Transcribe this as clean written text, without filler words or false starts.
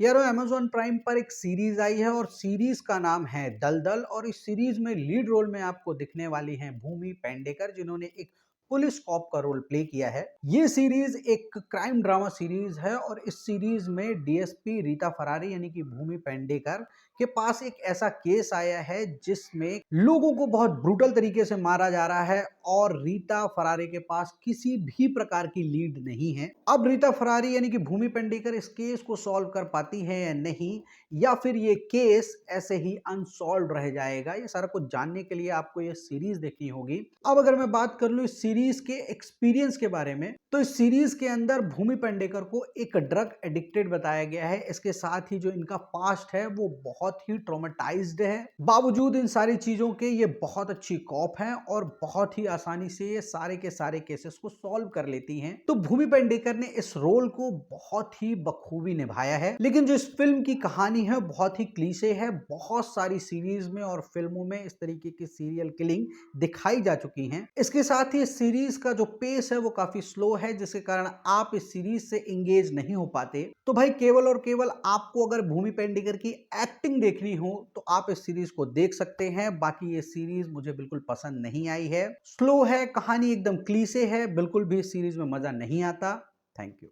यारो Amazon prime पर एक सीरीज आई है और सीरीज का नाम है दलदल। और इस सीरीज में लीड रोल में आपको दिखने वाली हैं भूमि पेडनेकर, जिन्होंने एक पुलिस कॉप का रोल प्ले किया है। ये सीरीज एक क्राइम ड्रामा सीरीज है और इस सीरीज में डीएसपी रीता फरारी यानी कि भूमि पेडनेकर के पास एक ऐसा केस आया है जिसमें लोगों को बहुत ब्रूटल तरीके से मारा जा रहा है और रीता फरारी के पास किसी भी प्रकार की लीड नहीं है। अब रीता फरारी यानी कि भूमि पेडनेकर इस केस को सॉल्व कर पाती है या नहीं, या फिर ये केस ऐसे ही अनसॉल्व रह जाएगा, ये सारा कुछ जानने के लिए आपको ये सीरीज देखनी होगी। अब अगर मैं बात कर लूं इस सीरीज के एक्सपीरियंस के बारे में, तो इस सीरीज के अंदर भूमि पेडनेकर को एक ड्रग एडिक्टेड बताया गया है। इसके साथ ही जो इनका पास्ट है वो बहुत ही ट्रॉमेटाइज्ड है। बावजूद इन सारी चीजों के ये बहुत अच्छी कॉप हैं और बहुत ही आसानी से ये सारे के सारे केसेस को सॉल्व कर लेती हैं। तो भूमि पेडनेकर ने इस रोल को बहुत ही बखूबी निभाया है। लेकिन जो इस फिल्म की कहानी है बहुत ही क्लीशे है। बहुत सारी सीरीज में और फिल्मों में इस तरीके की सीरियल किलिंग दिखाई जा चुकी हैं। इसके साथ ही इस सीरीज का जो पेस है वो काफी स्लो है, जिसके कारण आप इस सीरीज से एंगेज नहीं हो पाते। तो भाई केवल और केवल आपको अगर भूमि पेडनेकर की एक्टिंग देखनी हो तो आप इस सीरीज को देख सकते हैं। बाकी ये सीरीज मुझे बिल्कुल पसंद नहीं आई है। स्लो है, कहानी एकदम क्लीशे है, बिल्कुल भी इस सीरीज में मजा नहीं आता। Thank you.